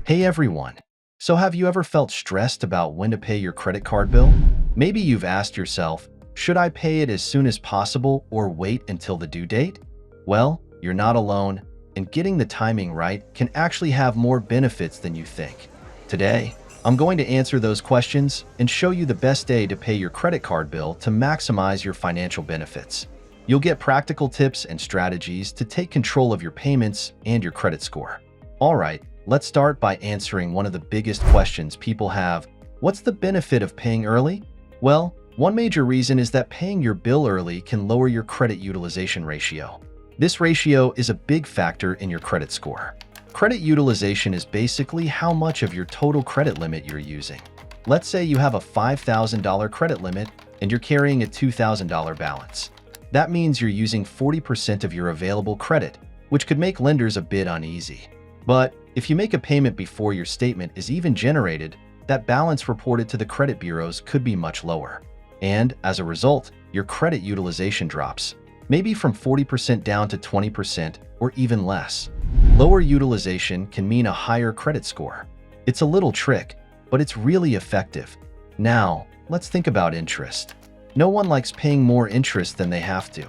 Hey everyone! So have you ever felt stressed about when to pay your credit card bill? Maybe you've asked yourself, should I pay it as soon as possible or wait until the due date? Well, you're not alone, and getting the timing right can actually have more benefits than you think. Today, I'm going to answer those questions and show you the best day to pay your credit card bill to maximize your financial benefits. You'll get practical tips and strategies to take control of your payments and your credit score. Alright, let's start by answering one of the biggest questions people have. What's the benefit of paying early? Well, one major reason is that paying your bill early can lower your credit utilization ratio. This ratio is a big factor in your credit score. Credit utilization is basically how much of your total credit limit you're using. Let's say you have a $5,000 credit limit and you're carrying a $2,000 balance. That means you're using 40% of your available credit, which could make lenders a bit uneasy. But if you make a payment before your statement is even generated, that balance reported to the credit bureaus could be much lower. And as a result, your credit utilization drops, maybe from 40% down to 20% or even less. Lower utilization can mean a higher credit score. It's a little trick, but it's really effective. Now, let's think about interest. No one likes paying more interest than they have to,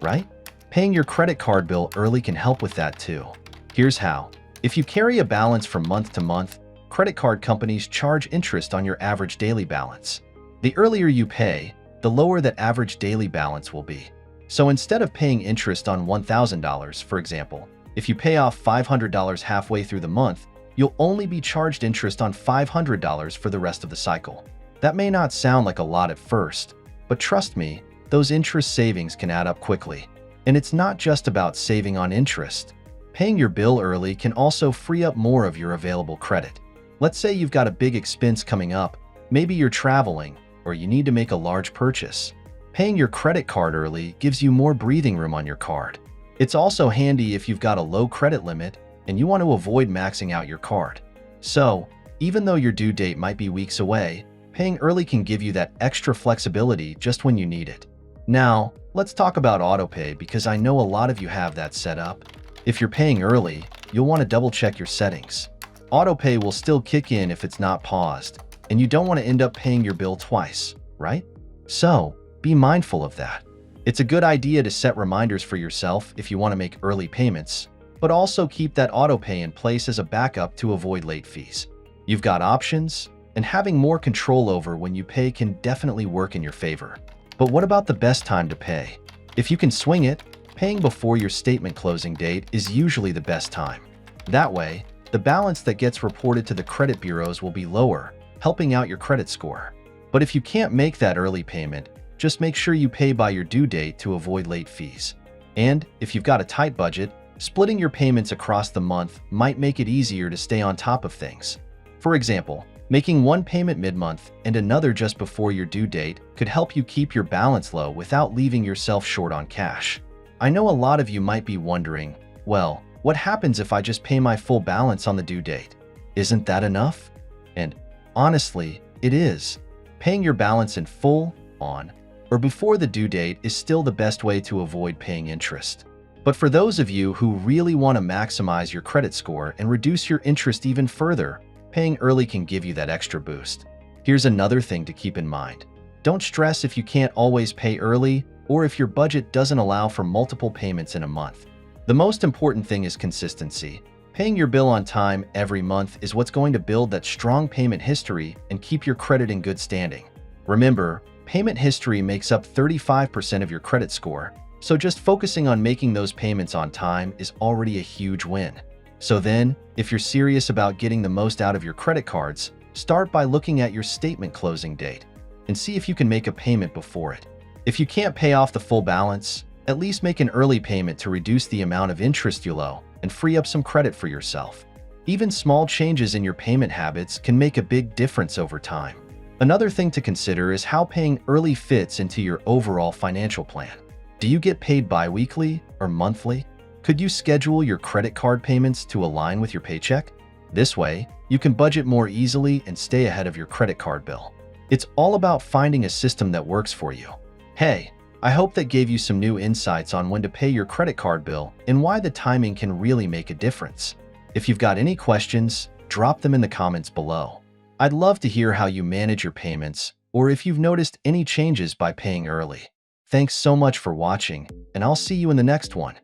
right? Paying your credit card bill early can help with that too. Here's how. If you carry a balance from month to month, credit card companies charge interest on your average daily balance. The earlier you pay, the lower that average daily balance will be. So instead of paying interest on $1,000, for example, if you pay off $500 halfway through the month, you'll only be charged interest on $500 for the rest of the cycle. That may not sound like a lot at first, but trust me, those interest savings can add up quickly. And it's not just about saving on interest. Paying your bill early can also free up more of your available credit. Let's say you've got a big expense coming up, maybe you're traveling, or you need to make a large purchase. Paying your credit card early gives you more breathing room on your card. It's also handy if you've got a low credit limit and you want to avoid maxing out your card. So, even though your due date might be weeks away, paying early can give you that extra flexibility just when you need it. Now, let's talk about autopay because I know a lot of you have that set up. If you're paying early, you'll want to double check your settings. Autopay will still kick in if it's not paused, and you don't want to end up paying your bill twice, right? So, be mindful of that. It's a good idea to set reminders for yourself if you want to make early payments, but also keep that autopay in place as a backup to avoid late fees. You've got options, and having more control over when you pay can definitely work in your favor. But what about the best time to pay? If you can swing it, paying before your statement closing date is usually the best time. That way, the balance that gets reported to the credit bureaus will be lower, helping out your credit score. But if you can't make that early payment, just make sure you pay by your due date to avoid late fees. And if you've got a tight budget, splitting your payments across the month might make it easier to stay on top of things. For example, making one payment mid-month and another just before your due date could help you keep your balance low without leaving yourself short on cash. I know a lot of you might be wondering, well, what happens if I just pay my full balance on the due date? Isn't that enough? And honestly, it is. Paying your balance in full, on, or before the due date is still the best way to avoid paying interest. But for those of you who really want to maximize your credit score and reduce your interest even further, paying early can give you that extra boost. Here's another thing to keep in mind. Don't stress if you can't always pay early or if your budget doesn't allow for multiple payments in a month. The most important thing is consistency. Paying your bill on time every month is what's going to build that strong payment history and keep your credit in good standing. Remember, payment history makes up 35% of your credit score, so just focusing on making those payments on time is already a huge win. So then, if you're serious about getting the most out of your credit cards, start by looking at your statement closing date and see if you can make a payment before it. If you can't pay off the full balance, at least make an early payment to reduce the amount of interest you'll owe and free up some credit for yourself. Even small changes in your payment habits can make a big difference over time. Another thing to consider is how paying early fits into your overall financial plan. Do you get paid bi-weekly or monthly? Could you schedule your credit card payments to align with your paycheck? This way, you can budget more easily and stay ahead of your credit card bill. It's all about finding a system that works for you. Hey, I hope that gave you some new insights on when to pay your credit card bill and why the timing can really make a difference. If you've got any questions, Drop them in the comments below. I'd love to hear how you manage your payments or if you've noticed any changes by paying early. Thanks so much for watching, and I'll see you in the next one.